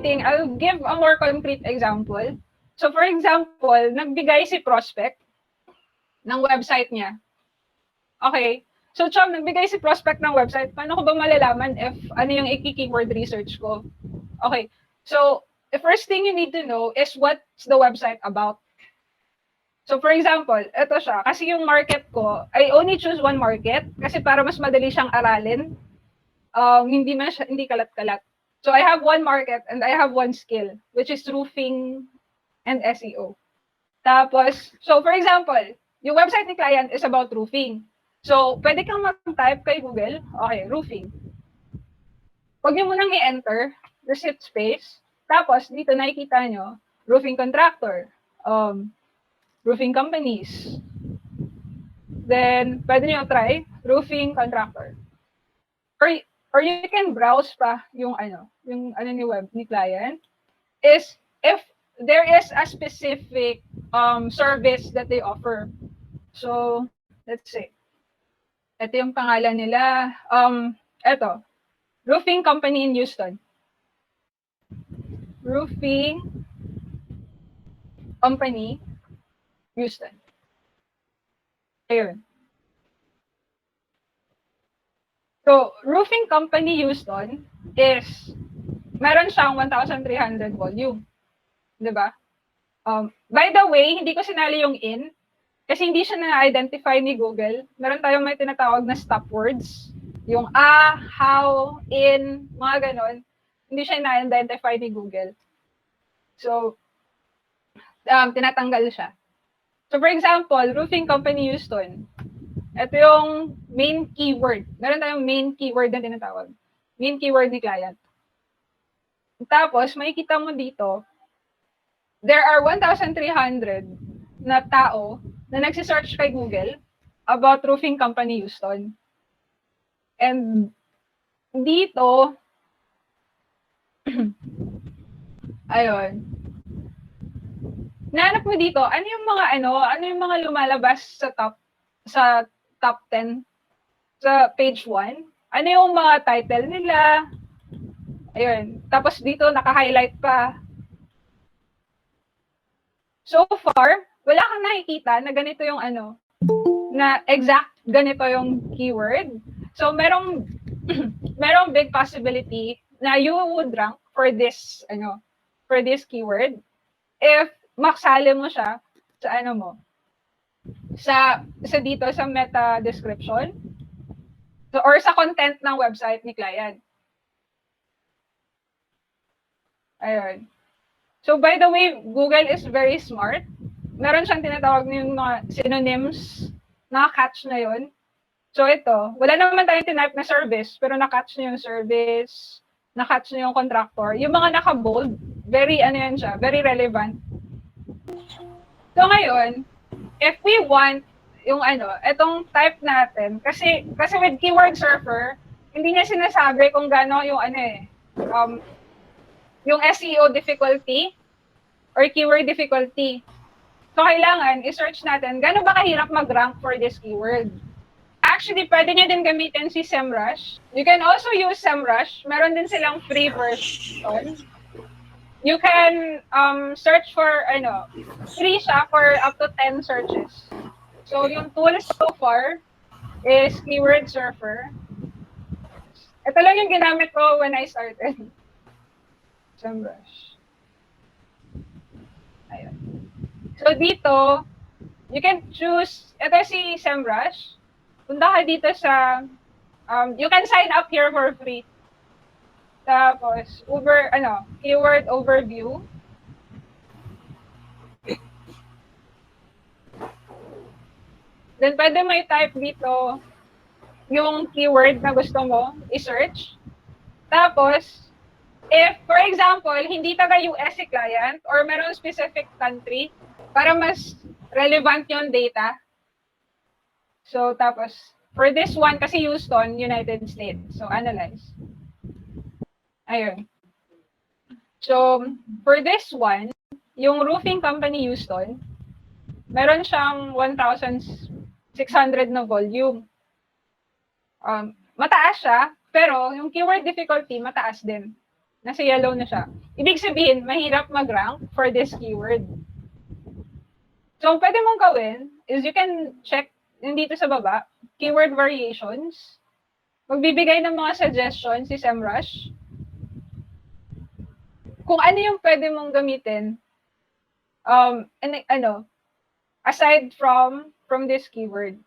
thing, I'll give a more concrete example. So for example, nagbigay si prospect ng website niya. Okay. So Chom, nagbigay si prospect ng website. Paano ko ba malalaman if ano yung i-keyword research ko? Okay. So the first thing you need to know is what's the website about. So for example, ito siya. Kasi yung market ko, I only choose one market kasi para mas madali siyang aralin. Hindi kalat-kalat. So I have one market and I have one skill, which is roofing and SEO. Tapos, so for example, yung website ni client is about roofing. So, pwede kang mag-type kay Google, okay, roofing. Huwag niyo munang i-enter, just hit space. Tapos, dito nakikita nyo, roofing contractor, roofing companies. Then, pwede nyo try, roofing contractor. Or you can browse pa yung ni client, is if there is a specific service that they offer. So, let's say, ito yung pangalan nila. Ito, roofing company in Houston. Roofing company, Houston. Ayun. So, roofing company Houston is, meron siyang 1,300 volume. Diba? By the way, hindi ko sinali yung in, kasi hindi siya na-identify ni Google. Meron tayong may tinatawag na stop words. Yung how, in, mga ganon. Hindi siya na-identify ni Google. So, tinatanggal siya. So, for example, roofing company Houston. Ito yung main keyword. Meron tayong main keyword na tinatawag. Main keyword ni client. Tapos, makikita mo dito, there are 1,300 na tao na nagsisearch kay Google about roofing company Houston. And dito, ayun. Nahanap mo dito, ano yung mga lumalabas sa top 10 sa page 1? Ano yung mga title nila? Ayun. Tapos dito naka-highlight pa. So far, wala kang nakikita na ganito yung na exact ganito yung keyword. So merong big possibility na you would rank for this keyword if maksali mo siya sa dito sa meta description, or sa content ng website ni client. Ayun. So by the way, Google is very smart. Meron siyang tinatawag ng mga synonyms, na-catch na yun. So ito, wala naman tayong tinype na service, pero na-catch na yung service, na-catch na yung contractor. Yung mga naka-bold, very very relevant. So ngayon, if we want yung itong type natin, kasi with keyword surfer, hindi niya sinasabi kung gaano yung yung SEO difficulty or keyword difficulty. So, kailangan i-search natin, gaano ba kahirap mag-rank for this keyword? Actually, pwede nyo din gamitin si SEMrush. You can also use SEMrush. Meron din silang free version. You can search for, free siya for up to 10 searches. So, yung tools so far is Keyword Surfer. Ito lang yung ginamit ko when I started. SEMrush. Ayun. So, dito, you can choose, ito si SEMrush. Punta ka dito sa, you can sign up here for free. Tapos, keyword overview. Then, pwede may type dito yung keyword na gusto mo i-search. Tapos, if, for example, hindi taga-US si client or meron specific country, para mas relevant yung data. So, tapos, for this one, kasi Houston, United States. So, analyze. Ayun. So, for this one, yung roofing company Houston, meron siyang 1,600 na volume. Mataas siya, pero yung keyword difficulty, mataas din. Nasa yellow na siya. Ibig sabihin, mahirap mag-rank for this keyword. So, ang pwede mong gawin is you can check dito sa baba, keyword variations. Magbibigay ng mga suggestions si SEMrush. Kung ano yung pwede mong gamitin, aside from this keyword.